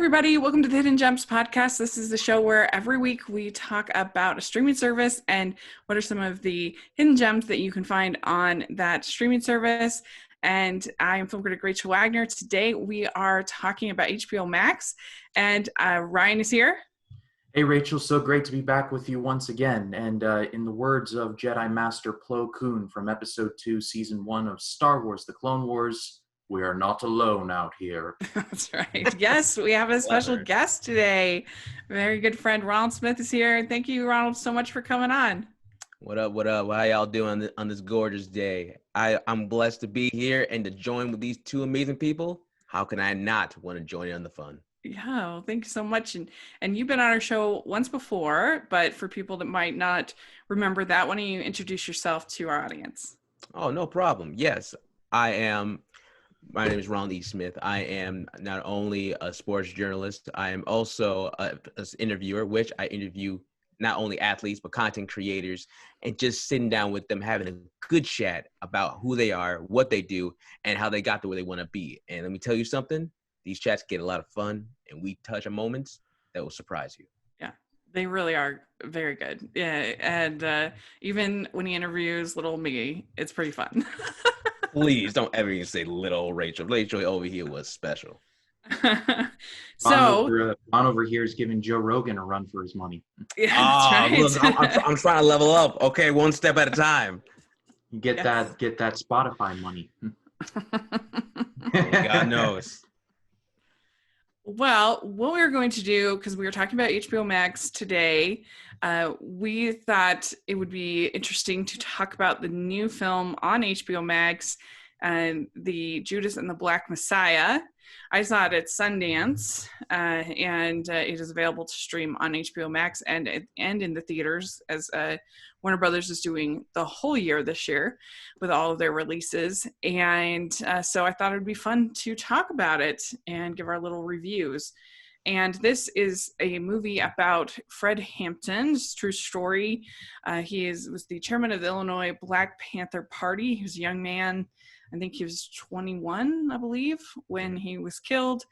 everybody. Welcome to the Hidden Gems podcast. This is the show where every week we talk about a streaming service and what are some of the hidden gems that you can find on that streaming service. And I am film critic Rachel Wagner. Today we are talking about HBO Max, and Ryan is here. Hey Rachel, so great to be back with you once again. And in the words of Jedi Master Plo Koon from Episode 2, Season 1 of Star Wars: The Clone Wars, we are not alone out here. That's right. Yes, we have a special guest today. Very good friend Ronald Smith is here. Thank you, Ronald, so much for coming on. What up? How y'all doing on this gorgeous day? I'm blessed to be here and to join with these two amazing people. How can I not want to join in on the fun? Yeah, well, thank you so much. And you've been on our show once before, but for people that might not remember that, why don't you introduce yourself to our audience? Oh, no problem. Yes, my name is Ronald E Smith. I am not only a sports journalist, I am also an interviewer, which I interview not only athletes, but content creators, and just sitting down with them, having a good chat about who they are, what they do, and how they got to where they want to be. And let me tell you something, these chats get a lot of fun, and we touch on moments that will surprise you. Yeah, they really are very good. Yeah, and even when he interviews little me, it's pretty fun. Please don't ever even say little Rachel. Rachel over here was special. Ron over here is giving Joe Rogan a run for his money. Yeah, that's right. Look, I'm trying to level up. Okay, one step at a time. You get that Spotify money. God knows. Well, what we were going to do, because we were talking about HBO Max today, we thought it would be interesting to talk about the new film on HBO Max, the Judas and the Black Messiah. I saw it at Sundance, and it is available to stream on HBO Max and in the theaters, as Warner Brothers is doing the whole year this year with all of their releases. And so I thought it would be fun to talk about it and give our little reviews. And this is a movie about Fred Hampton's true story. He was the chairman of the Illinois Black Panther Party. He was a young man. I think he was 21, I believe, when he was killed.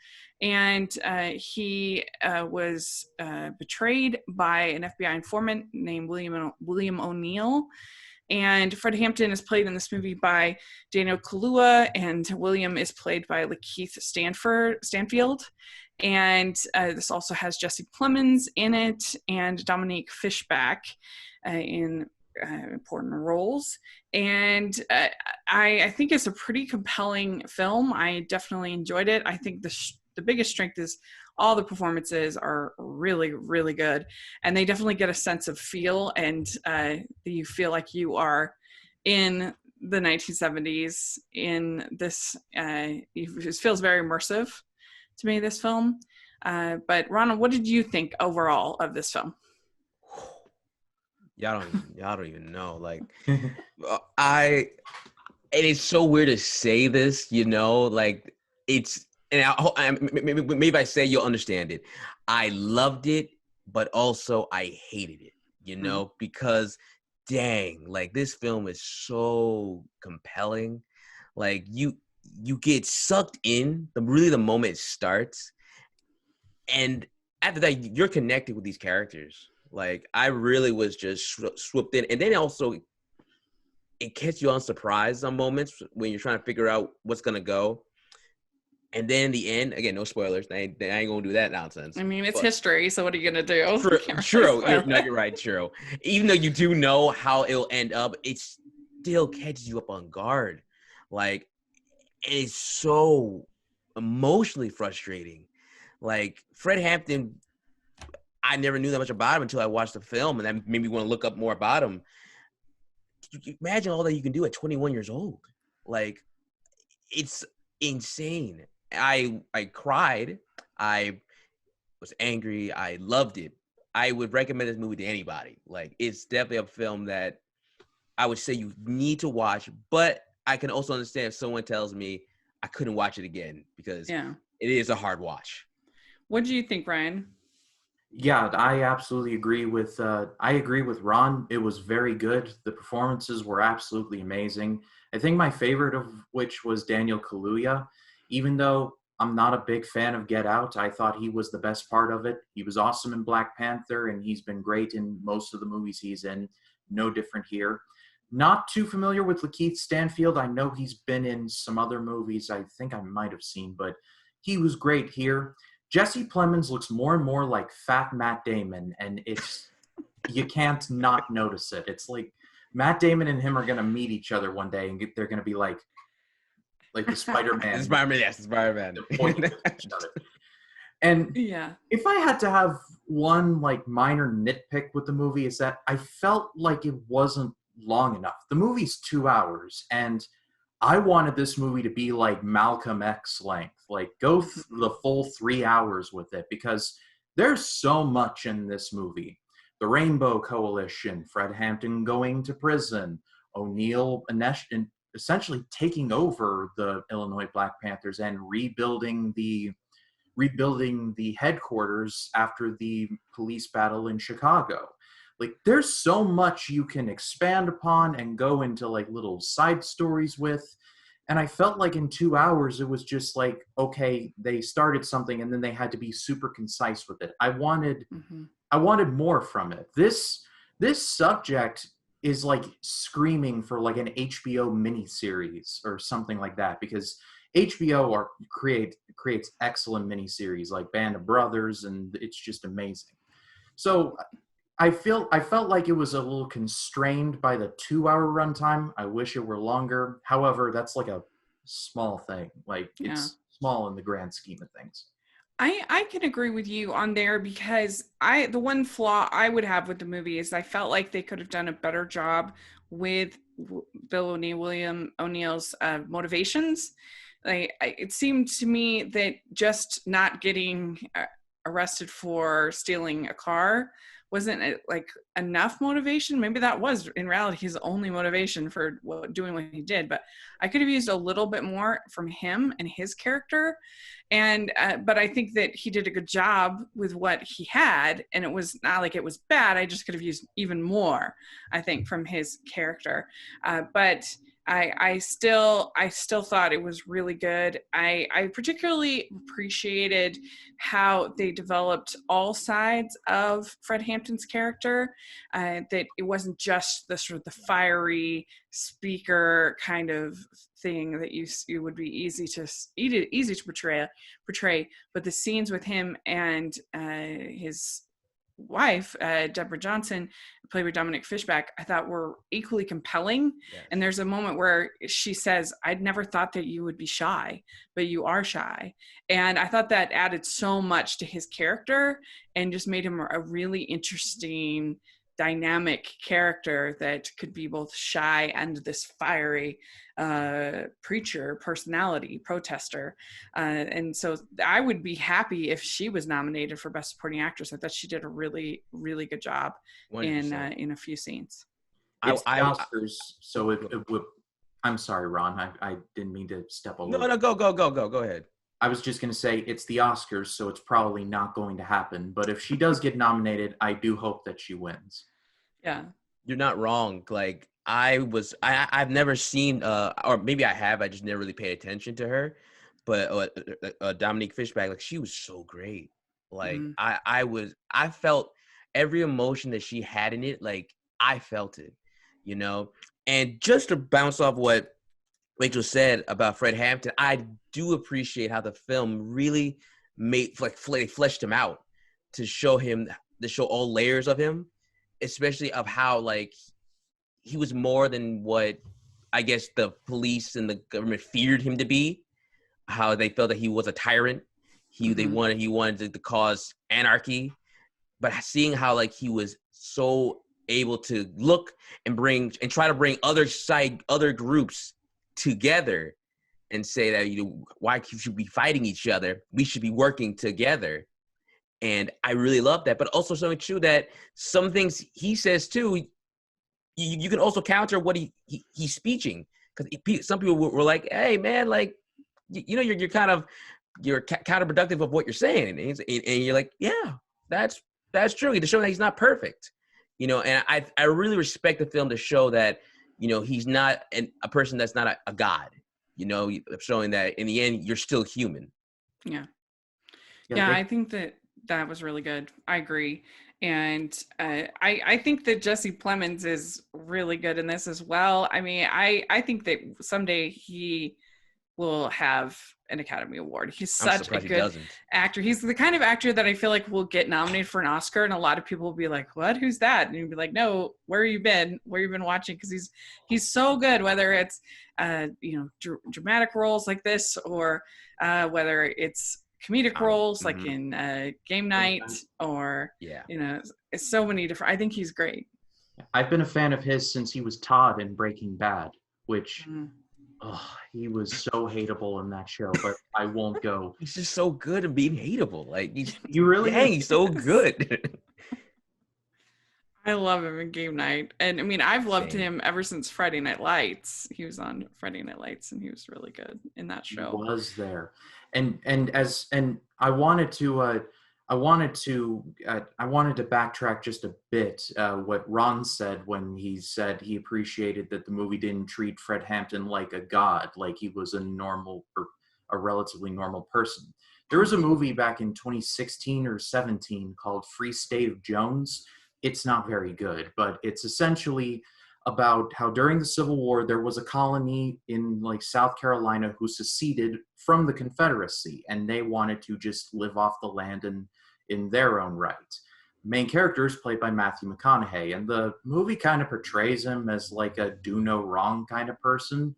And he was betrayed by an FBI informant named William ONeill. And Fred Hampton is played in this movie by Daniel Kaluuya, and William is played by Lakeith Stanfield. And this also has Jesse Plemmons in it and Dominique Fishback in important roles. And I think it's a pretty compelling film. I definitely enjoyed it. I think the biggest strength is all the performances are really, really good. And they definitely get a sense of feel, and you feel like you are in the 1970s in this. It feels very immersive to me, this film. But Ronald, what did you think overall of this film? Y'all don't even know. Like, and it's so weird to say this, like it's, and maybe I say you'll understand it. I loved it, but also I hated it, because dang, like this film is so compelling. Like you get sucked in the moment it starts, and after that you're connected with these characters. Like I really was just swooped in, and then also it catches you on surprise on moments when you're trying to figure out what's gonna go. And then in the end, again, no spoilers. I ain't gonna do that nonsense. I mean, it's history, so what are you gonna do? True. You're right. True. Even though you do know how it'll end up, it still catches you up on guard. Like it's so emotionally frustrating. Like Fred Hampton, I never knew that much about him until I watched the film, and that made me want to look up more about him. Imagine all that you can do at 21 years old. Like, it's insane. I cried. I was angry. I loved it. I would recommend this movie to anybody. Like, it's definitely a film that I would say you need to watch, but I can also understand if someone tells me I couldn't watch it again, because it is a hard watch. What do you think, Ryan? Yeah, I absolutely agree with Ron. It was very good. The performances were absolutely amazing. I think my favorite of which was Daniel Kaluuya. Even though I'm not a big fan of Get Out. I thought he was the best part of it. He was awesome in Black Panther, and he's been great in most of the movies he's in. No different here. Not too familiar with Lakeith Stanfield. I know he's been in some other movies I think I might have seen, but he was great here. Jesse Plemons looks more and more like fat Matt Damon, and it's you can't not notice it. It's like Matt Damon and him are going to meet each other one day, and they're going to be like the Spider-Man. Spider-Man, yes, Spider-Man. And yeah, if I had to have one like minor nitpick with the movie, is that I felt like it wasn't long enough. The movie's 2 hours, and I wanted this movie to be like Malcolm X length, like go the full 3 hours with it, because there's so much in this movie. The Rainbow Coalition, Fred Hampton going to prison, ONeill essentially taking over the Illinois Black Panthers and rebuilding the headquarters after the police battle in Chicago. Like, there's so much you can expand upon and go into like little side stories with. And I felt like in 2 hours, it was just like, okay, they started something and then they had to be super concise with it. I wanted more from it. This subject is like screaming for like an HBO miniseries or something like that, because HBO creates excellent miniseries like Band of Brothers, and it's just amazing. So I felt like it was a little constrained by the 2 hour runtime. I wish it were longer. However, that's like a small thing. Like, it's small in the grand scheme of things. I can agree with you on there, because the one flaw I would have with the movie is I felt like they could have done a better job with Bill O'Neill's motivations. It seemed to me that just not getting arrested for stealing a car wasn't like enough motivation. Maybe that was in reality his only motivation for doing what he did, but I could have used a little bit more from him and his character. And but I think that he did a good job with what he had, and it was not like it was bad. I just could have used even more, I think, from his character. But I still thought it was really good. I particularly appreciated how they developed all sides of Fred Hampton's character, that it wasn't just the sort of the fiery speaker kind of thing that you would be easy to portray, but the scenes with him and his wife, Deborah Johnson, played by Dominic Fishback, I thought were equally compelling. Yes. And there's a moment where she says, "I'd never thought that you would be shy, but you are shy." And I thought that added so much to his character and just made him a really interesting, dynamic character that could be both shy and this fiery preacher personality, protester. And so I would be happy if she was nominated for Best Supporting Actress. I thought she did a really, really good job 100%. in a few scenes. It's the Oscars, so it would. I'm sorry, Ron. I didn't mean to step over. No, go ahead. I was just going to say it's the Oscars, so it's probably not going to happen. But if she does get nominated, I do hope that she wins. Yeah. You're not wrong. Like, I've never seen, or maybe I have, I just never really paid attention to her. But Dominique Fishback, like, she was so great. Like, I felt every emotion that she had in it. Like, I felt it, you know? And just to bounce off what Rachel said about Fred Hampton, I do appreciate how the film really fleshed him out to show all layers of him, especially of how, like, he was more than what I guess the police and the government feared him to be, how they felt that he was a tyrant. He wanted to cause anarchy, but seeing how, like, he was so able to look and try to bring other groups together and say that, you know, why should we be fighting each other? We should be working together. And I really love that. But also something true that some things he says too, you can also counter what he's speeching. Because some people were like, hey man, like, you know, you're counterproductive of what you're saying. And you're like, yeah, that's true. To show that he's not perfect. You know, and I really respect the film to show that, you know, he's not a person that's not a god, you know, showing that in the end, you're still human. Yeah. Yeah, Yeah, they- I think that was really good. I agree. And I think that Jesse Plemons is really good in this as well. I mean, I think that someday he will have an Academy Award. He's I'm such a surprised he good doesn't. actor. He's the kind of actor that I feel like will get nominated for an Oscar, and a lot of people will be like, "What? Who's that?" And you'd be like, "No, where you been? Where you been watching?" Because he's so good. Whether it's dramatic roles like this, or whether it's comedic roles like in Game Night, or Yeah. it's so many different. I think he's great. I've been a fan of his since he was Todd in Breaking Bad, which he was so hateable in that show, but I won't go. He's just so good at being hateable. Like You really he's so good. I love him in Game Night. And I mean, I've loved Same. him ever since Friday Night Lights. He was on Friday Night Lights and he was really good in that show. He was there. And I wanted to backtrack just a bit what Ron said when he said he appreciated that the movie didn't treat Fred Hampton like a god, like he was a normal or a relatively normal person. There was a movie back in 2016 or 17 called Free State of Jones. It's not very good, but it's essentially about how during the Civil War there was a colony in like South Carolina who seceded from the Confederacy, and they wanted to just live off the land in their own right. Main character is played by Matthew McConaughey, and the movie kind of portrays him as like a do no wrong kind of person.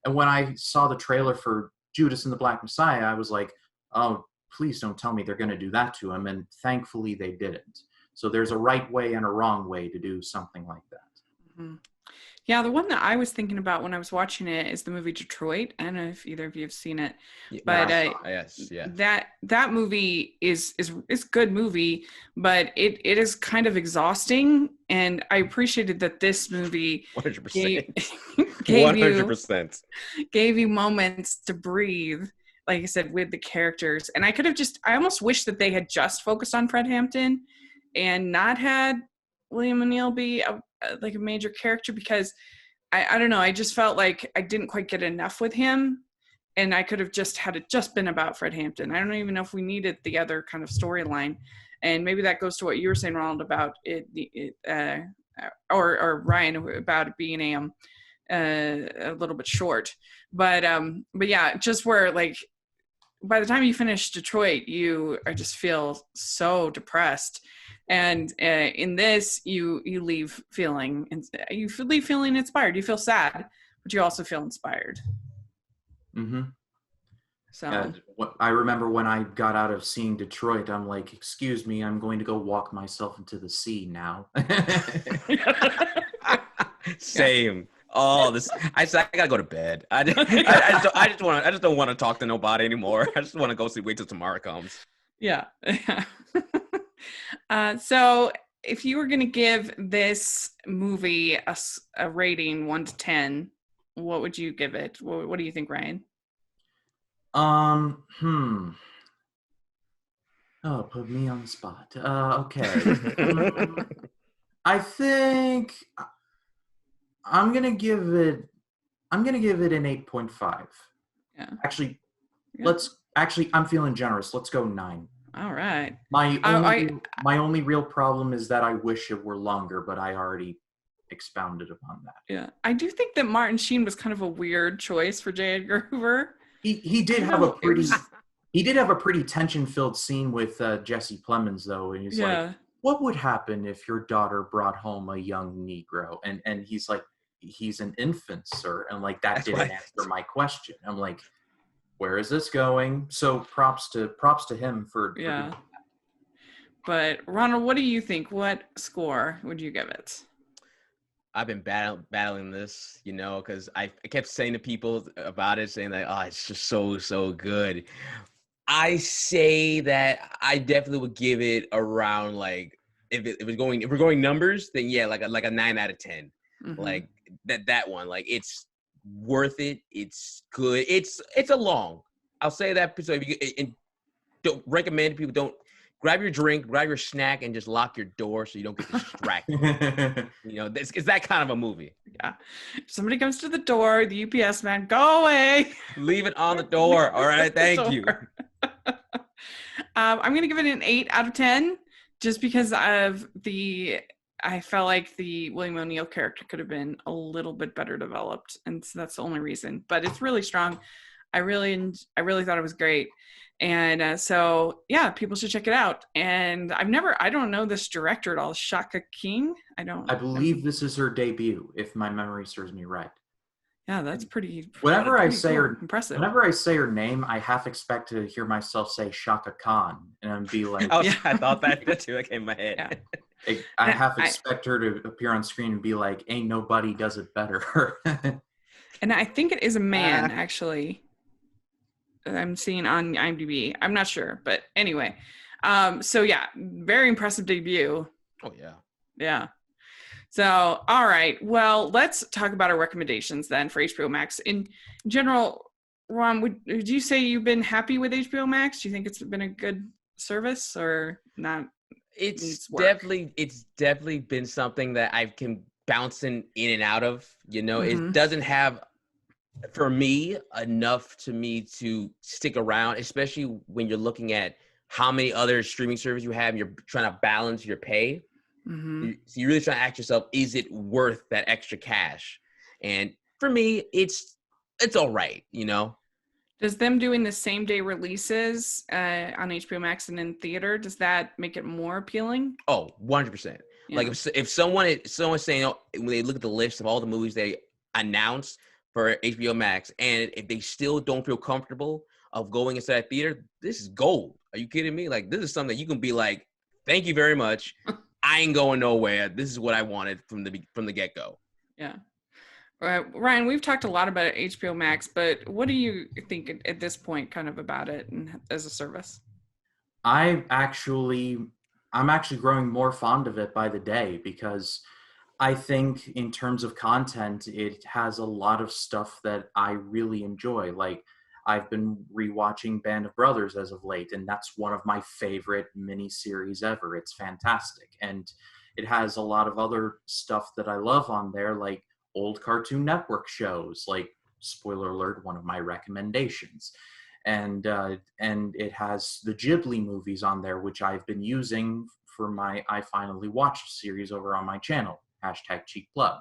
And when I saw the trailer for Judas and the Black Messiah, I was like, oh, please don't tell me they're going to do that to him. And thankfully they didn't. So there's a right way and a wrong way to do something like that. Mm-hmm. Yeah, the one that I was thinking about when I was watching it is the movie Detroit. I don't know if either of you have seen it, but that movie is good movie, but it is kind of exhausting. And I appreciated that this movie 100%. gave you moments to breathe, like I said, with the characters. And I almost wish that they had just focused on Fred Hampton and not had William O'Neill be a major character, because I don't know, I just felt like I didn't quite get enough with him, and I could have just had it just been about Fred Hampton. I don't even know if we needed the other kind of storyline, and maybe that goes to what you were saying, Ronald, about it or Ryan, about it being a little bit short, but yeah, just where like by the time you finish Detroit, you just feel so depressed. And in this, you leave feeling inspired. You feel sad, but you also feel inspired. Mm-hmm. So I remember when I got out of seeing Detroit, I'm like, excuse me, I'm going to go walk myself into the sea now. Same. Oh, I gotta go to bed. I just don't want to talk to nobody anymore. I just want to wait till tomorrow comes. Yeah. So if you were going to give this movie a rating 1 to 10, what would you give it? What do you think, Ryan? Oh, put me on the spot. Okay. I think I'm gonna give it an 8.5. Yeah. Actually, I'm feeling generous. Let's go 9. All right. My only real problem is that I wish it were longer, but I already expounded upon that. Yeah, I do think that Martin Sheen was kind of a weird choice for J. Edgar Hoover. He did have a pretty tension-filled scene with Jesse Plemons, though, and he's like, "What would happen if your daughter brought home a young Negro?" And he's like, "He's an infant, sir," and like that didn't answer my question. I'm like, where is this going? So props to him for doing that. But Ronald, what do you think? What score would you give it? I've been battling this, because I kept saying to people about it, saying that, oh, it's just so good. I say that I definitely would give it around, like, if we're going numbers, then yeah, like a 9 out of 10. Mm-hmm. Like that one, like it's worth it. It's good. It's a long. I'll say that. So if you don't recommend people, don't grab your drink, grab your snack, and just lock your door so you don't get distracted. It's that kind of a movie. Yeah. If somebody comes to the door, the UPS man, go away. Leave it on the door. All right. Thank you. I'm going to give it an 8 out of 10 just because of I felt like the William O'Neill character could have been a little bit better developed. And so that's the only reason. But it's really strong. I really thought it was great. And so, yeah, people should check it out. And I don't know this director at all, Shaka King. I believe this is her debut, if my memory serves me right. Yeah, that's pretty. Whenever I say cool. her, impressive. Whenever I say her name, I half expect to hear myself say Shaka Khan, and I'd be like, I thought that too. That came in my head. Yeah. I half expect her to appear on screen and be like, "Ain't nobody does it better." And I think it is a man, actually. I'm seeing on IMDb. I'm not sure, but anyway. So yeah, very impressive debut. Oh yeah. Yeah. So, all right. Well, let's talk about our recommendations then for HBO Max. In general, Ron, would you say you've been happy with HBO Max? Do you think it's been a good service or not? It's definitely been something that I can bounce in and out of. You know, It doesn't have, for me, enough to stick around, especially when you're looking at how many other streaming services you have and you're trying to balance your pay. So you're really trying to ask yourself, is it worth that extra cash? And for me, it's all right, you know? Does them doing the same day releases on HBO Max and in theater, does that make it more appealing? Oh, 100%. Yeah. Like if someone's saying, when they look at the list of all the movies they announced for HBO Max, and if they still don't feel comfortable of going into that theater, this is gold. Are you kidding me? Like, this is something you can be like, thank you very much. I ain't going nowhere. This is what I wanted from the get-go. Yeah. Ryan, we've talked a lot about HBO Max, but what do you think at this point kind of about it and as a service? I'm actually growing more fond of it by the day because I think in terms of content, it has a lot of stuff that I really enjoy. Like, I've been rewatching Band of Brothers as of late, and that's one of my favorite miniseries ever. It's fantastic. And it has a lot of other stuff that I love on there, like old Cartoon Network shows, like, spoiler alert, one of my recommendations. And it has the Ghibli movies on there, which I've been using for my I Finally Watched series over on my channel. #cheap plug.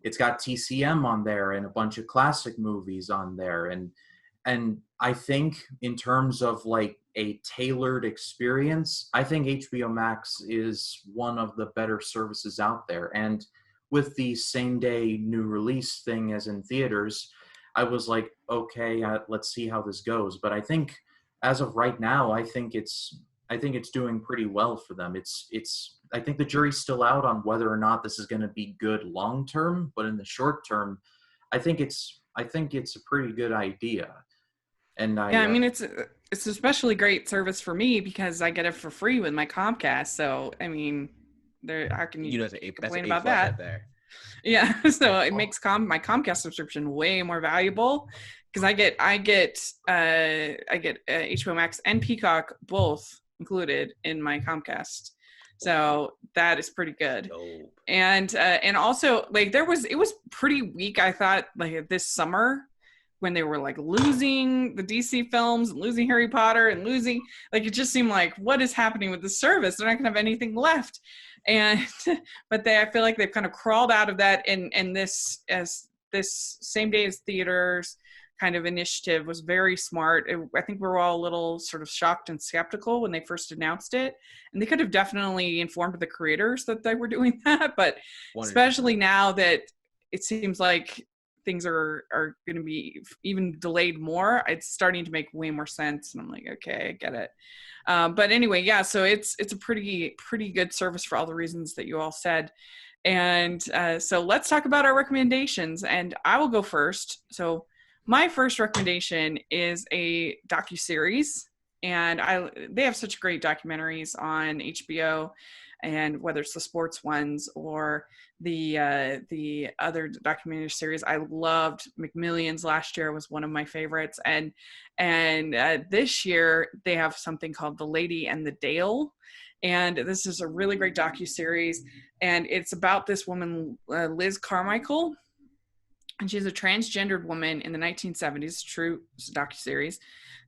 It's got TCM on there and a bunch of classic movies on there. And I think in terms of like a tailored experience, I think HBO Max is one of the better services out there. And with the same day new release thing as in theaters, I was like, okay, let's see how this goes. But I think as of right now, I think it's doing pretty well for them. I think the jury's still out on whether or not this is going to be good long term, but in the short term, I think it's a pretty good idea. And I mean, it's especially great service for me because I get it for free with my Comcast. So I mean, how can you complain about that? There. Yeah, so it makes my Comcast subscription way more valuable because I get HBO Max and Peacock both included in my Comcast. So that is pretty good. Dope. And also like it was pretty weak, I thought, like this summer when they were like losing the DC films, losing Harry Potter and losing, like it just seemed like, what is happening with the service? They're not gonna have anything left. And but I feel like they've kind of crawled out of that, and this same day as theaters kind of initiative was very smart. I think we were all a little sort of shocked and skeptical when they first announced it, and they could have definitely informed the creators that they were doing that, but 100%. Especially now that it seems like things are going to be even delayed more, it's starting to make way more sense, and I'm like, okay, I get it. But anyway, yeah, so it's a pretty good service for all the reasons that you all said. And so let's talk about our recommendations, and I will go first. So my first recommendation is a docuseries, and they have such great documentaries on HBO, and whether it's the sports ones or the other documentary series. I loved McMillions last year, was one of my favorites, and this year they have something called The Lady and the Dale, and this is a really great docuseries, and it's about this woman, Liz Carmichael. And she's a transgendered woman in the 1970s, true docuseries.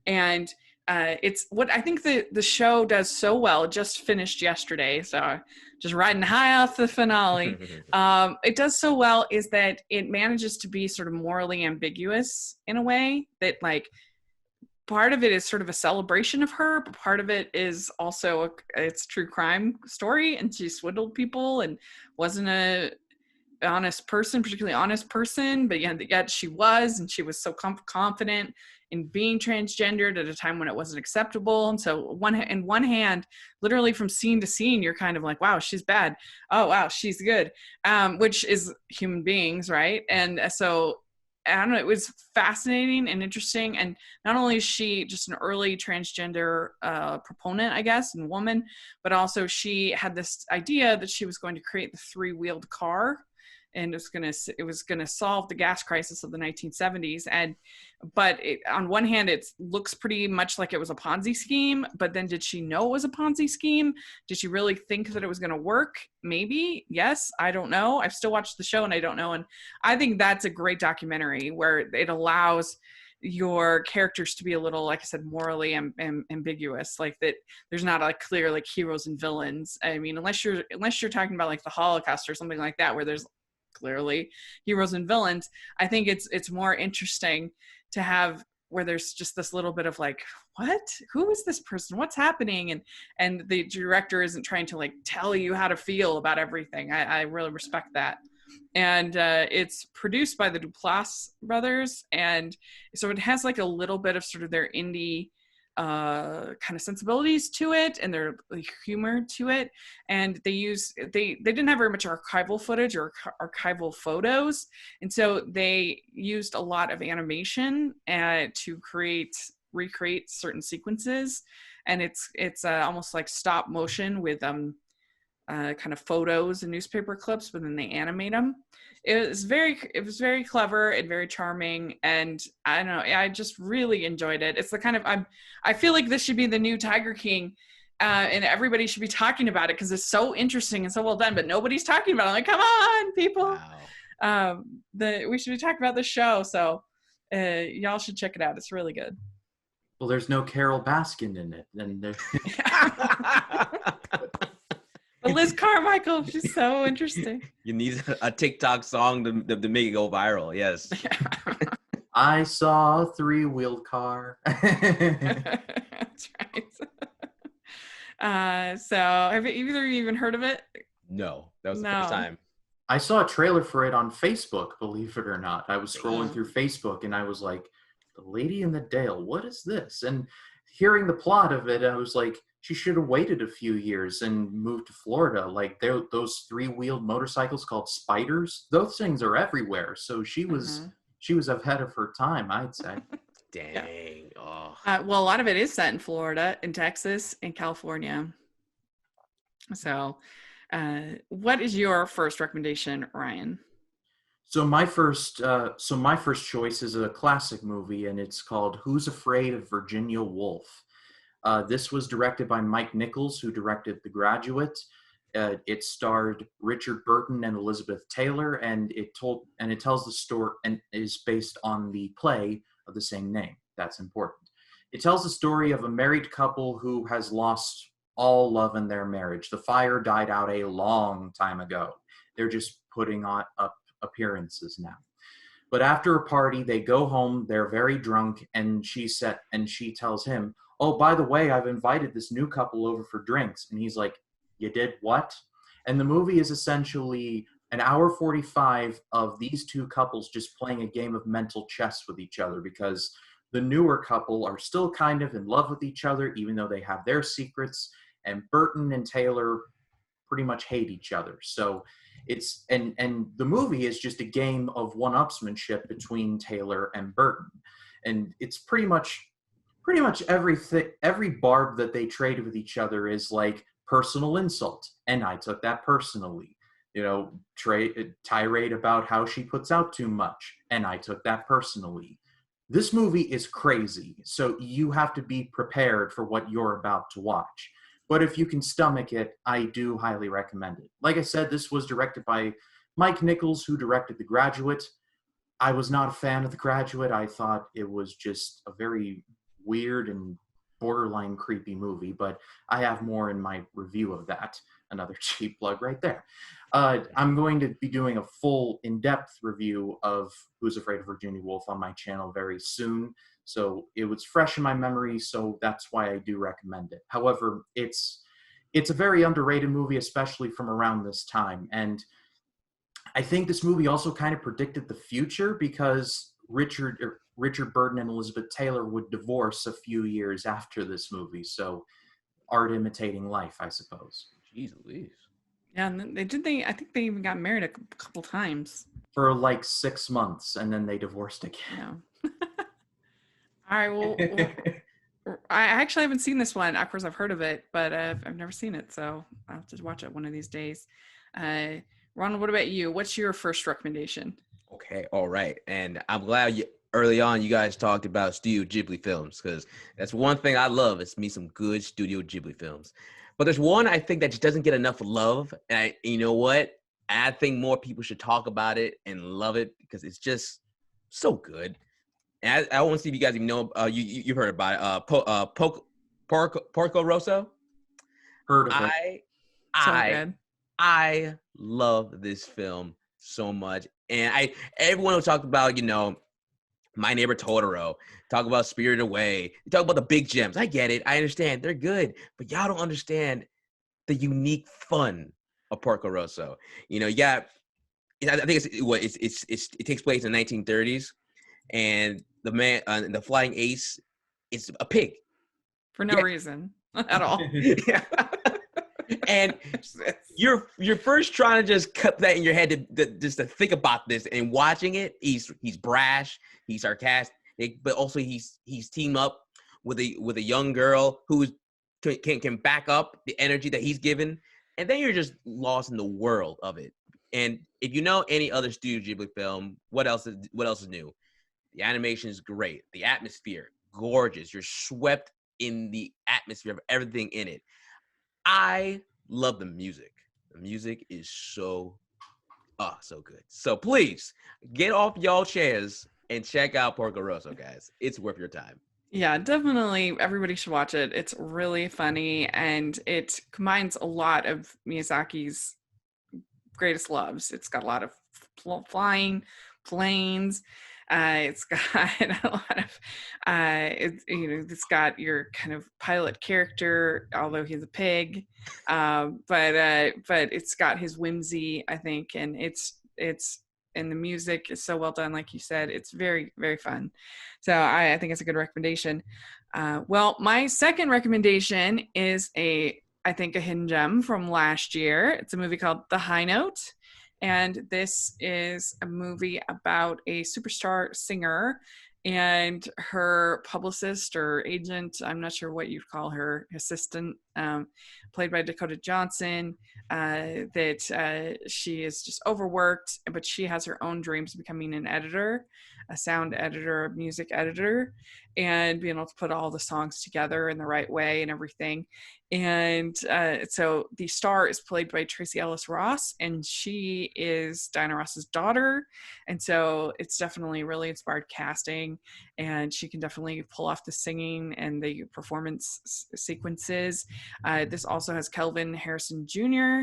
And it's what I think the show does so well. It just finished yesterday, so just riding high off the finale. It does so well is that it manages to be sort of morally ambiguous in a way that, like, part of it is sort of a celebration of her, but part of it is also it's a true crime story, and she swindled people and wasn't a honest person, particularly honest person, but yet she was, and she was so confident in being transgendered at a time when it wasn't acceptable. And so in one hand, literally from scene to scene, you're kind of like, wow, she's bad. Oh, wow, she's good. Which is human beings, right? And so I don't know, it was fascinating and interesting. And not only is she just an early transgender proponent, I guess, and woman, but also she had this idea that she was going to create the three-wheeled car, and it was gonna solve the gas crisis of the 1970s. But on one hand, it looks pretty much like it was a Ponzi scheme. But then, did she know it was a Ponzi scheme? Did she really think that it was gonna work? Maybe. Yes. I don't know. I've still watched the show and I don't know. And I think that's a great documentary where it allows your characters to be a little, like I said, morally ambiguous, like that there's not a clear like heroes and villains. I mean, unless you're talking about like the Holocaust or something like that, where there's clearly heroes and villains. I think it's more interesting to have where there's just this little bit of like, what? Who is this person? What's happening? And the director isn't trying to like tell you how to feel about everything. I really respect that. And it's produced by the Duplass brothers, and so it has like a little bit of sort of their indie kind of sensibilities to it and their humor to it. And they didn't have very much archival footage or archival photos, and so they used a lot of animation to recreate certain sequences. And it's almost like stop motion with kind of photos and newspaper clips, but then they animate them. It was very clever and very charming, and I don't know, I just really enjoyed it. It's the kind of I feel like this should be the new Tiger King, and everybody should be talking about it because it's so interesting and so well done, but nobody's talking about it. I'm like, come on, people. Wow. We should be talking about the show, so y'all should check it out. It's really good. Well, there's no Carol Baskin in it, and But Liz Carmichael, she's so interesting. You need a TikTok song to make it go viral. Yes. I saw a three-wheeled car. That's right. So have either of you even heard of it? No, that was the first time. I saw a trailer for it on Facebook, believe it or not. I was scrolling through Facebook and I was like, The Lady in the Dale, what is this? And hearing the plot of it, I was like, she should have waited a few years and moved to Florida. Like those three-wheeled motorcycles called spiders, those things are everywhere. So she was ahead of her time, I'd say. Dang. Yeah. Oh. Well, a lot of it is set in Florida, in Texas, in California. So what is your first recommendation, Ryan? So my first choice is a classic movie, and it's called Who's Afraid of Virginia Woolf? This was directed by Mike Nichols, who directed The Graduate. It starred Richard Burton and Elizabeth Taylor, and it tells the story and is based on the play of the same name. That's important. It tells the story of a married couple who has lost all love in their marriage. The fire died out a long time ago. They're just putting up appearances now. But after a party, they go home. They're very drunk, and she tells him, "Oh, by the way, I've invited this new couple over for drinks." And he's like, "You did what?" And the movie is essentially an hour 45 of these two couples just playing a game of mental chess with each other, because the newer couple are still kind of in love with each other, even though they have their secrets. And Burton and Taylor pretty much hate each other. So it's and the movie is just a game of one-upsmanship between Taylor and Burton. And it's pretty much everything, every barb that they trade with each other is like personal insult, and I took that personally. You know, tirade about how she puts out too much, and I took that personally. This movie is crazy, so you have to be prepared for what you're about to watch. But if you can stomach it, I do highly recommend it. Like I said, this was directed by Mike Nichols, who directed The Graduate. I was not a fan of The Graduate. I thought it was just a very weird and borderline creepy movie, but I have more in my review of that. Another cheap plug right there. I'm going to be doing a full in-depth review of Who's Afraid of Virginia Woolf on my channel very soon. So it was fresh in my memory, so that's why I do recommend it. However, it's a very underrated movie, especially from around this time. And I think this movie also kind of predicted the future because Richard Burton and Elizabeth Taylor would divorce a few years after this movie. So art imitating life, I suppose. Jeez Louise. Yeah, and then I think they even got married a couple times. For like 6 months, and then they divorced again. Yeah. All right, well, I actually haven't seen this one. Of course, I've heard of it, but I've never seen it, so I'll have to watch it one of these days. Ronald, what about you? What's your first recommendation? Okay, all right. And I'm glad early on you guys talked about Studio Ghibli films, because that's one thing I love is me some good Studio Ghibli films. But there's one I think that just doesn't get enough love. And you know what? I think more people should talk about it and love it because it's just so good. And I want to see if you guys even know, you've heard about it. Porco Rosso? Heard of it. I love this film so much. And everyone will talk about, My Neighbor Totoro, talk about Spirited Away, talk about the big gems. I get it. I understand. They're good. But y'all don't understand the unique fun of Porco Rosso. I think it takes place in the 1930s. And the man, the flying ace, is a pig. For no reason at all. And you're first trying to just cut that in your head just to think about this, and watching it, he's brash, he's sarcastic, but also he's teamed up with a young girl who can back up the energy that he's given, and then you're just lost in the world of it. And if you know any other Studio Ghibli film, what else is new? The animation is great, the atmosphere gorgeous. You're swept in the atmosphere of everything in it. I love the music. The music is so good. So please get off y'all chairs and check out Porco Rosso, guys. It's worth your time. Yeah, definitely. Everybody should watch it. It's really funny, and it combines a lot of Miyazaki's greatest loves. It's got a lot of flying, planes. It's got a lot of, it's got your kind of pilot character, although he's a pig, but it's got his whimsy, I think, and and the music is so well done, like you said. It's very, very fun. So I think it's a good recommendation. Well, my second recommendation is I think a hidden gem from last year. It's a movie called The High Note. And this is a movie about a superstar singer and her publicist or agent, I'm not sure what you'd call her, assistant, played by Dakota Johnson, that she is just overworked, but she has her own dreams of becoming an editor, a sound editor, a music editor, and being able to put all the songs together in the right way and everything. And so the star is played by Tracy Ellis Ross, and she is Diana Ross's daughter. And so it's definitely really inspired casting, and she can definitely pull off the singing and the performance sequences. This also has Kelvin Harrison Jr.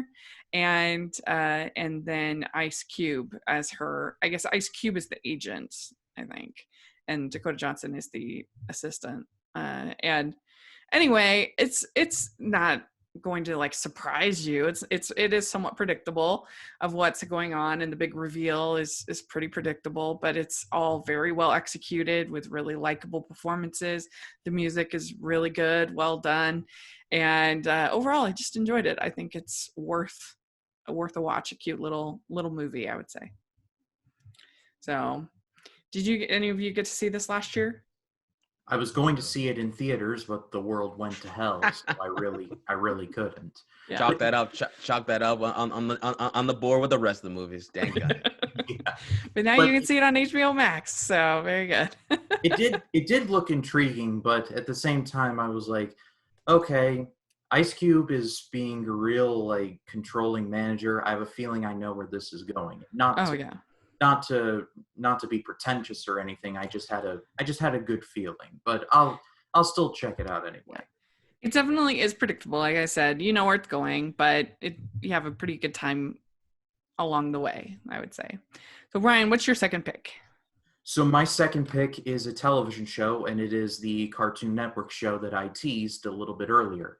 and then Ice Cube as her. I guess Ice Cube is the agent, I think, and Dakota Johnson is the assistant. And anyway, it's not going to like surprise you. It is somewhat predictable of what's going on, and the big reveal is pretty predictable, but it's all very well executed with really likable performances. The music is really good, well done, and overall I just enjoyed it. I think it's worth a watch, a cute little movie, I would say. So did any of you get to see this last year? I was going to see it in theaters, but the world went to hell, so I really couldn't. Yeah. Chalk that up on the board with the rest of the movies. Dang it. Yeah. But now you can see it on HBO Max, so very good. It did look intriguing, but at the same time, I was like, okay, Ice Cube is being a real like controlling manager. I have a feeling I know where this is going. Not to be pretentious or anything. I just had a good feeling. But I'll still check it out anyway. It definitely is predictable. Like I said, you know where it's going, but you have a pretty good time along the way, I would say. So Ryan, what's your second pick? So my second pick is a television show, and it is the Cartoon Network show that I teased a little bit earlier.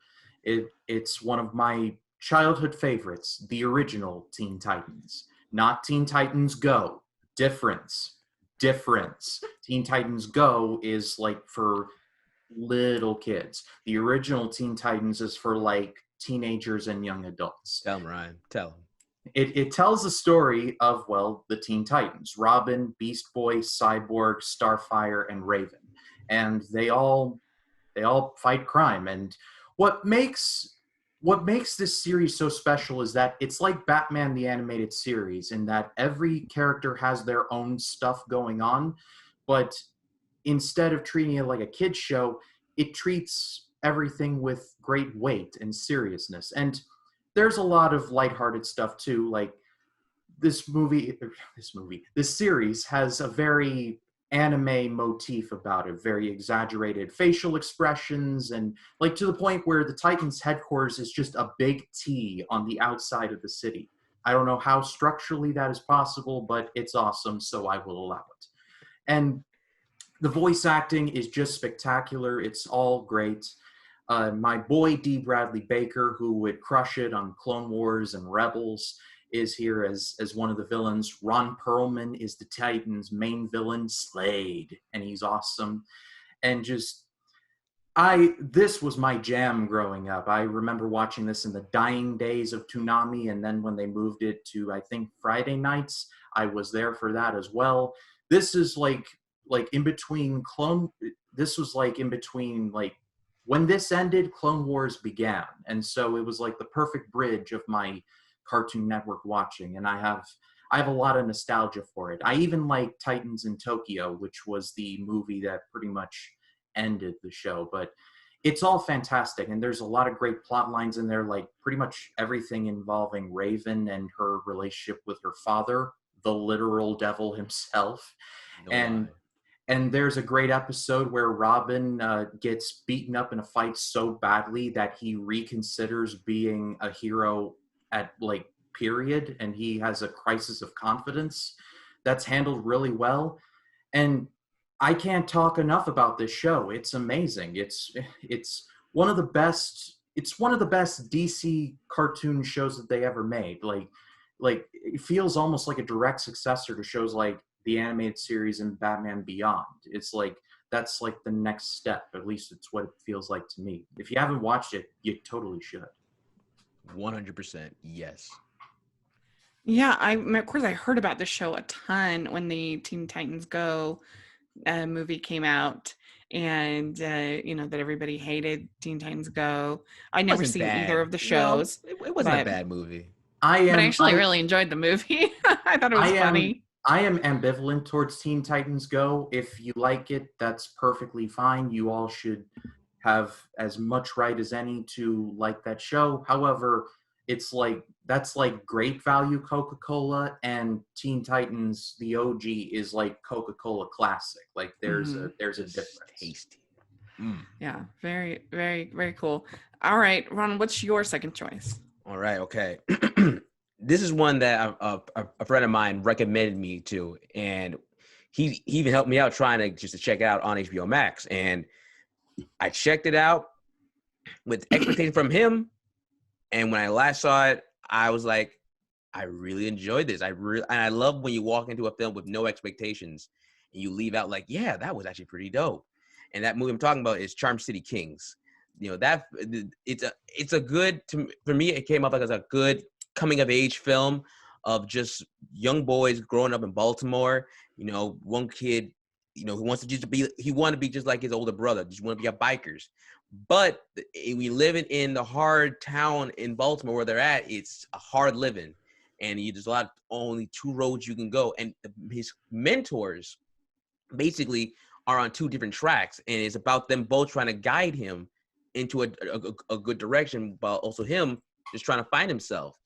It's one of my childhood favorites, the original Teen Titans. Not Teen Titans Go. Difference. Teen Titans Go is like for little kids. The original Teen Titans is for like teenagers and young adults. Tell him, Ryan. Tell him. It tells the story of, well, the Teen Titans, Robin, Beast Boy, Cyborg, Starfire, and Raven. And they all fight crime. And what makes this series so special is that it's like Batman the Animated Series, in that every character has their own stuff going on, but instead of treating it like a kid's show, it treats everything with great weight and seriousness. And there's a lot of lighthearted stuff too. Like this series has a very anime motif about it, very exaggerated facial expressions, and like to the point where the Titans headquarters is just a big T on the outside of the city. I don't know how structurally that is possible, but it's awesome, so I will allow it. And the voice acting is just spectacular. It's all great. My boy D. Bradley Baker, who would crush it on Clone Wars and Rebels, is here as one of the villains. Ron Perlman is the Titans' main villain, Slade, and he's awesome. And just, this was my jam growing up. I remember watching this in the dying days of Toonami, and then when they moved it to, I think, Friday nights, I was there for that as well. This is like in between when this ended, Clone Wars began. And so it was like the perfect bridge of my Cartoon Network watching. And I have a lot of nostalgia for it. I even like Titans in Tokyo, which was the movie that pretty much ended the show. But it's all fantastic. And there's a lot of great plot lines in there, like pretty much everything involving Raven and her relationship with her father, the literal devil himself. And there's a great episode where Robin gets beaten up in a fight so badly that he reconsiders being a hero at period, and he has a crisis of confidence that's handled really well. And I can't talk enough about this show. It's amazing. It's one of the best DC cartoon shows that they ever made. Like it feels almost like a direct successor to shows like the animated series and Batman Beyond. It's like that's like the next step. At least it's what it feels like to me. If you haven't watched it, you totally should. 100% yes. Yeah, of course I heard about the show a ton when the Teen Titans Go movie came out, and that everybody hated Teen Titans Go. I never seen either of the shows. No, it wasn't a bad movie. But I actually really enjoyed the movie. I thought it was funny. I am ambivalent towards Teen Titans Go. If you like it, that's perfectly fine. You all should have as much right as any to like that show. However, it's like that's like great value Coca-Cola, and Teen Titans the OG is like Coca-Cola Classic. Like there's a difference. Tasty. Yeah, very, very, very cool. All right, Ron, what's your second choice? All right, okay. This is one that a friend of mine recommended me to, and he even helped me out trying to check it out on HBO Max. And I checked it out with expectation from him, and when I last saw it, I was like, I really enjoyed this. And I love when you walk into a film with no expectations and you leave out like, yeah, that was actually pretty dope. And that movie I'm talking about is Charm City Kings. That it's a good, for me, it came up like as a good coming of age film of just young boys growing up in Baltimore. One kid, who wants to he wanted to be just like his older brother, just want to be a bikers. But we live in the hard town in Baltimore where they're at. It's a hard living, and there's only two roads you can go. And his mentors basically are on two different tracks, and it's about them both trying to guide him into a good direction, but also him just trying to find himself.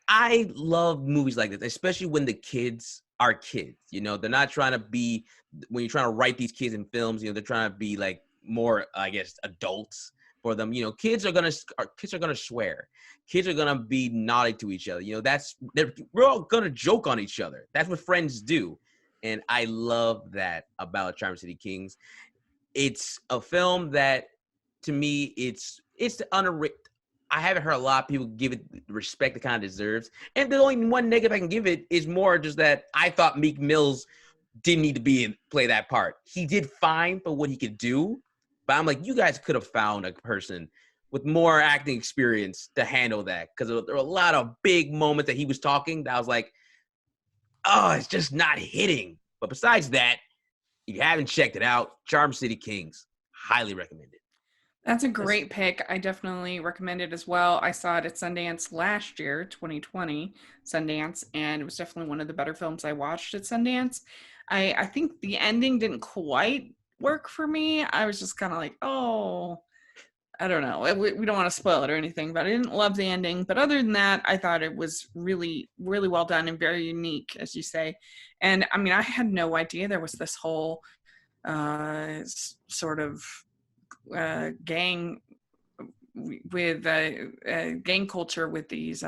I love movies like this, especially when the kids are kids. They're not trying to be, when you're trying to write these kids in films, they're trying to be like more, I guess, adults for them. You know, kids are gonna swear. Kids are gonna be naughty to each other. You know, we're all gonna joke on each other. That's what friends do, and I love that about Charm City Kings. It's a film that, to me, it's the underrated. I haven't heard a lot of people give it the respect it kind of deserves. And the only one negative I can give it is more just that I thought Meek Mills didn't need to play that part. He did fine for what he could do, but I'm like, you guys could have found a person with more acting experience to handle that, because there were a lot of big moments that he was talking that I was like, oh, it's just not hitting. But besides that, if you haven't checked it out, Charm City Kings, highly recommend it. That's a great pick. I definitely recommend it as well. I saw it at Sundance last year, 2020 Sundance, and it was definitely one of the better films I watched at Sundance. I think the ending didn't quite work for me. I was just kind of like, oh, I don't know. We don't want to spoil it or anything, but I didn't love the ending. But other than that, I thought it was really, really well done and very unique, as you say. And I mean, I had no idea there was this whole sort of gang with gang culture with these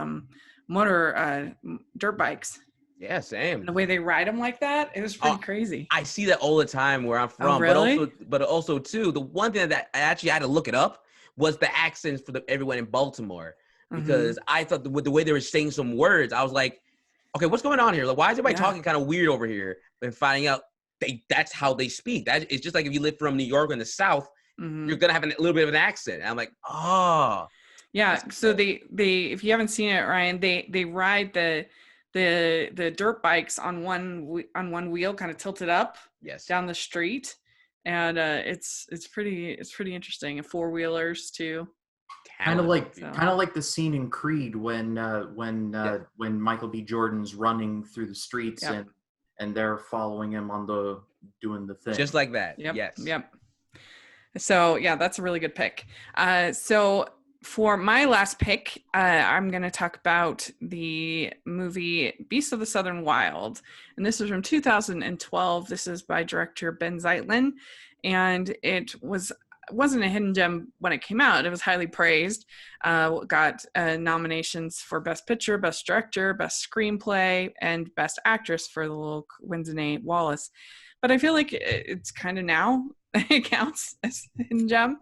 motor dirt bikes. Yeah, same. And the way they ride them like that, it was pretty crazy. I see that all the time where I'm from. Oh, really? But also too, the one thing that I actually had to look it up was the accents for everyone in Baltimore, because I thought with the way they were saying some words, I was like, okay, what's going on here? Like, why is everybody talking kind of weird over here? And finding out that's how they speak. That it's just like if you live from New York in the South, you're gonna have a little bit of an accent. And I'm like, oh, yeah. So they if you haven't seen it, Ryan, they ride the dirt bikes on one wheel, kind of tilted up, down the street, and it's pretty interesting. And four-wheelers too. Kind of like the scene in Creed when Michael B. Jordan's running through the streets and they're following him doing the thing. Just like that. Yep. Yes. Yep. So yeah, that's a really good pick. So for my last pick, I'm going to talk about the movie Beasts of the Southern Wild. And this is from 2012. This is by director Ben Zeitlin. And it wasn't a hidden gem when it came out. It was highly praised. Got nominations for Best Picture, Best Director, Best Screenplay, and Best Actress for the little Wednesday Wallace. But I feel like it's kind of now it counts as a hidden gem,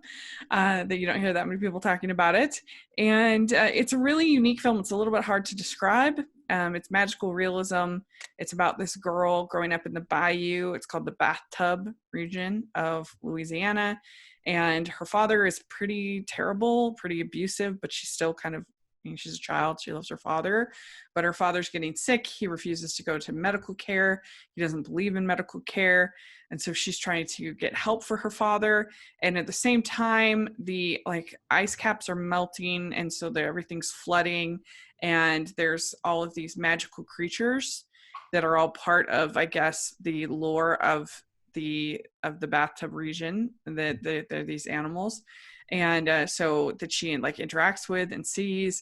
that you don't hear that many people talking about it. And it's a really unique film. It's a little bit hard to describe. It's magical realism. It's about this girl growing up in the bayou. It's called the Bathtub region of Louisiana. And her father is pretty terrible, pretty abusive, but she's still kind of, she's a child. She loves her father, but her father's getting sick. He refuses to go to medical care. He doesn't believe in medical care. And so she's trying to get help for her father. And at the same time, the ice caps are melting. And so everything's flooding. And there's all of these magical creatures that are all part of, I guess, the lore of the bathtub region, that they're these animals. And so that she interacts with and sees.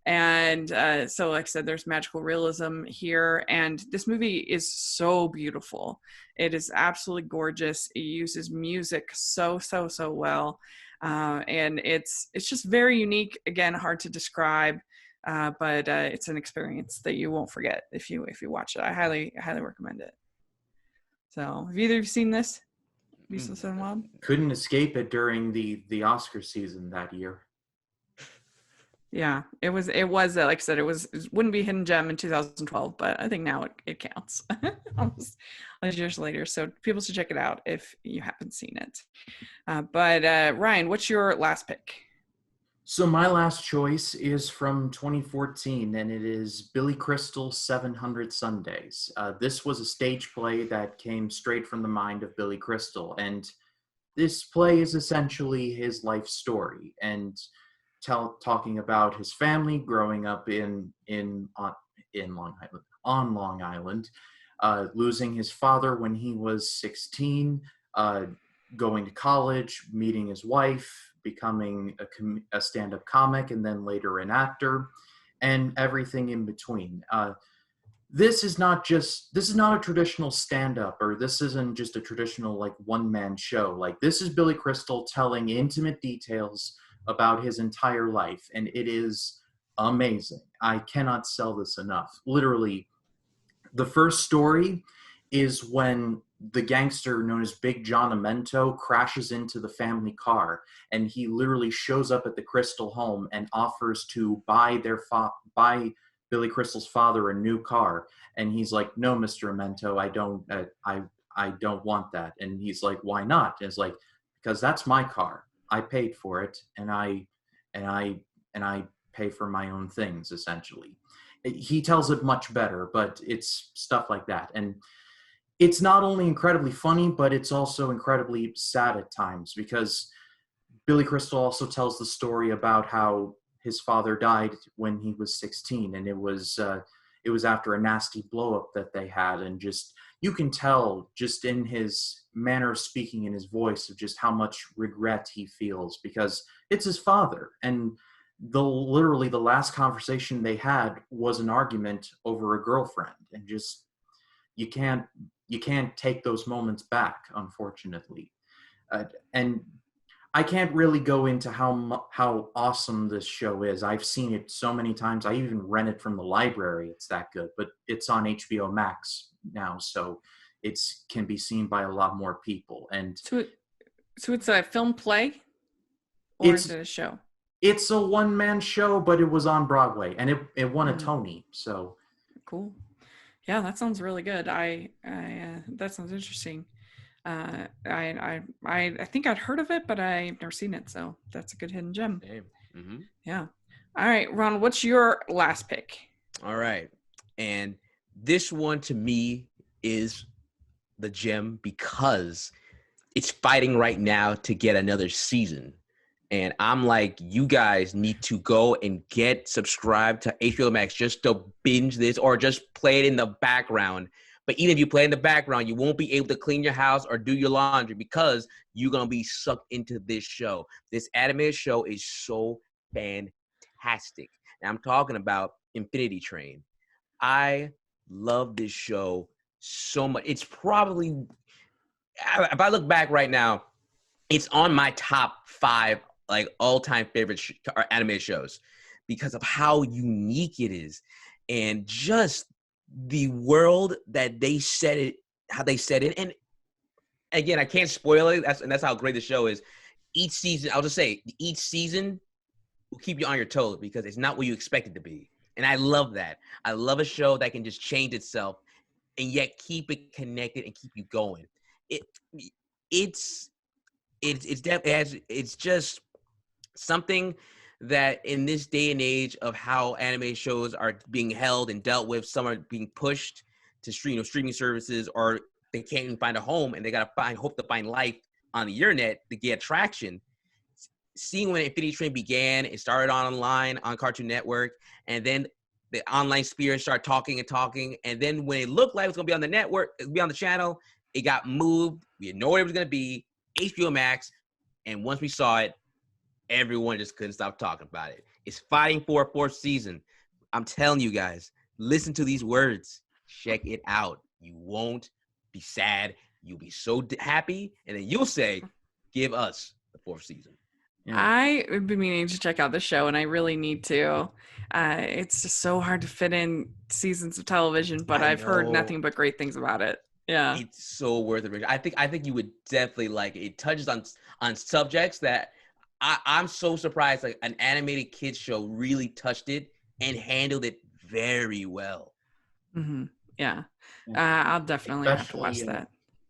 And so like I said, there's magical realism here. And this movie is so beautiful. It is absolutely gorgeous. It uses music so well. And it's just very unique. Again, hard to describe. But it's an experience that you won't forget if you watch it. I highly recommend it. So have either of you seen this? Beasts of the Southern Wild? Couldn't escape it during the Oscar season that year. Yeah, it was like I said, it wouldn't be a hidden gem in 2012, but I think now it counts almost years later. So people should check it out if you haven't seen it. But Ryan, what's your last pick? So my last choice is from 2014, and it is Billy Crystal's 700 Sundays. This was a stage play that came straight from the mind of Billy Crystal, and this play is essentially his life story, and talking about his family growing up on Long Island, losing his father when he was 16, going to college, meeting his wife, becoming a stand-up comic, and then later an actor, and everything in between. this is not a traditional stand-up, or this isn't just a traditional like one-man show. Like, this is Billy Crystal telling intimate details about his entire life, and it is amazing. I cannot sell this enough. Literally, the first story is when the gangster known as Big John Amento crashes into the family car, and he literally shows up at the Crystal home and offers to buy Billy Crystal's father a new car. And he's like, "No, Mr. Amento, I don't want that." And he's like, "Why not?" And it's like, "Because that's my car. I paid for it, and I pay for my own things," essentially. He tells it much better, but it's stuff like that. And it's not only incredibly funny, but it's also incredibly sad at times, because Billy Crystal also tells the story about how his father died when he was 16, and it was after a nasty blow up that they had, and just you can tell just in his manner of speaking, in his voice, of just how much regret he feels, because it's his father. And literally the last conversation they had was an argument over a girlfriend, and just you can't take those moments back, unfortunately. And I can't really go into how awesome this show is. I've seen it so many times. I even rent it from the library. It's that good. But it's on HBO Max now, so it can be seen by a lot more people. And so it's a film play, or is it a show? It's a one-man show, but it was on Broadway, and it won a Tony. So cool. Yeah, that sounds really good. That sounds interesting. I think I'd heard of it, but I've never seen it, so that's a good hidden gem. Mm-hmm. Yeah. All right, Ron, what's your last pick? All right, and this one to me is the gem because it's fighting right now to get another season. And I'm like, you guys need to go and get subscribed to HBO Max just to binge this, or just play it in the background. But even if you play in the background, you won't be able to clean your house or do your laundry, because you're going to be sucked into this show. This animated show is so fantastic. And I'm talking about Infinity Train. I love this show so much. It's probably, if I look back right now, it's on my top 5 like all-time favorite animated shows, because of how unique it is, and just the world that they set it, how they set it. And again, I can't spoil it. That's how great the show is. Each season, I'll just say, each season will keep you on your toes, because it's not what you expect it to be. And I love that. I love a show that can just change itself and yet keep it connected and keep you going. It's just something that in this day and age of how anime shows are being held and dealt with, some are being pushed to streaming services, or they can't even find a home, and they gotta hope to find life on the internet to get traction. Seeing when Infinity Train began, it started online on Cartoon Network, and then the online spirits started talking, and then when it looked like it was gonna be on the network, be on the channel, it got moved. We didn't know what it was gonna be. HBO Max, and once we saw it, everyone just couldn't stop talking about it. It's fighting for a 4th season. I'm telling you guys, listen to these words. Check it out. You won't be sad. You'll be so happy, and then you'll say, "Give us the 4th season." Yeah. I've been meaning to check out the show, and I really need to. It's just so hard to fit in seasons of television, but I've heard nothing but great things about it. Yeah, it's so worth it. I think you would definitely like it. It touches on subjects that I'm so surprised like an animated kids show really touched it and handled it very well. Mm-hmm. Yeah. I'll definitely have to watch that.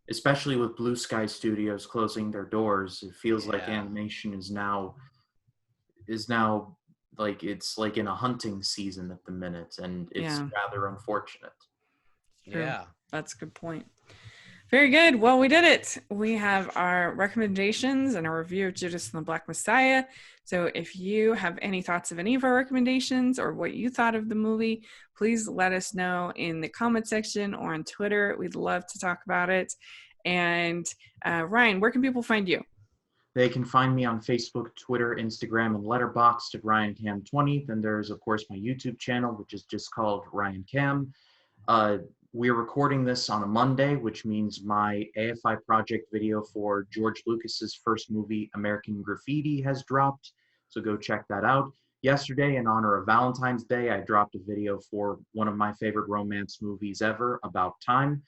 Especially with Blue Sky Studios closing their doors, it feels like animation is now like it's like in a hunting season at the minute, and it's rather unfortunate. Yeah, that's a good point. Very good. Well, we did it. We have our recommendations and a review of Judas and the Black Messiah. So if you have any thoughts of any of our recommendations or what you thought of the movie, please let us know in the comment section or on Twitter. We'd love to talk about it. And Ryan, where can people find you? They can find me on Facebook, Twitter, Instagram, and Letterboxd at RyanCam20. Then there's, of course, my YouTube channel, which is just called Ryan Cam. We're recording this on a Monday, which means my AFI project video for George Lucas's first movie, American Graffiti, has dropped. So go check that out. Yesterday, in honor of Valentine's Day, I dropped a video for one of my favorite romance movies ever, About Time.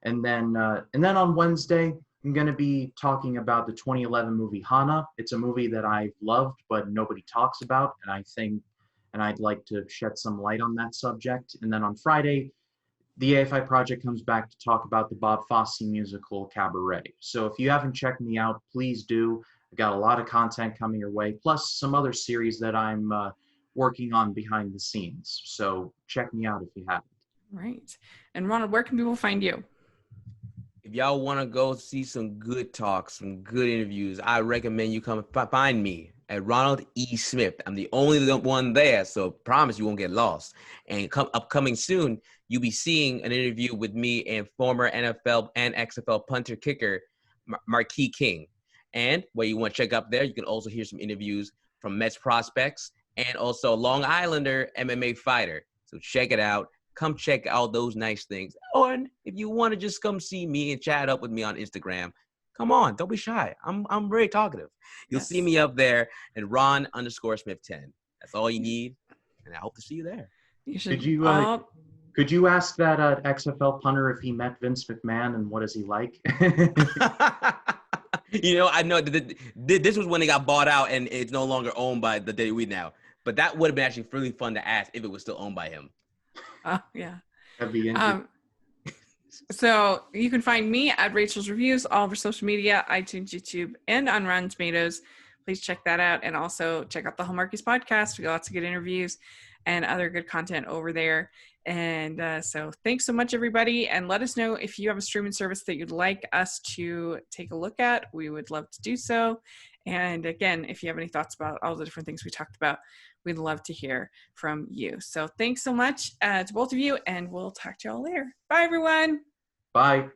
And then on Wednesday, I'm going to be talking about the 2011 movie Hana. It's a movie that I've loved, but nobody talks about, and I'd like to shed some light on that subject. And then on Friday, the AFI Project comes back to talk about the Bob Fosse musical Cabaret. So if you haven't checked me out, please do. I've got a lot of content coming your way, plus some other series that I'm working on behind the scenes. So check me out if you haven't. Right. And Ronald, where can people find you? If y'all want to go see some good talks, some good interviews, I recommend you come find me at Ronald E Smith. I'm the only one there, so promise you won't get lost. And upcoming soon, you'll be seeing an interview with me and former NFL and XFL punter kicker Marquis King. And where you want to check up there, you can also hear some interviews from Mets prospects and also Long Islander MMA fighter. So check it out. Come check out those nice things. Or if you want to just come see me and chat up with me on Instagram, come on, don't be shy. I'm very talkative. You'll see me up there at Ron_Smith10. That's all you need, and I hope to see you there. Could you ask that XFL punter if he met Vince McMahon and what is he like? I know this was when they got bought out and it's no longer owned by the WWE now. But that would have been actually really fun to ask if it was still owned by him. Yeah. That'd be interesting. So you can find me at Rachel's Reviews, all over social media, iTunes, YouTube, and on Rotten Tomatoes. Please check that out. And also check out the Hallmarkies podcast. We got lots of good interviews and other good content over there. And so thanks so much, everybody. And let us know if you have a streaming service that you'd like us to take a look at. We would love to do so. And again, if you have any thoughts about all the different things we talked about, we'd love to hear from you. So thanks so much to both of you, and we'll talk to y'all later. Bye, everyone. Bye.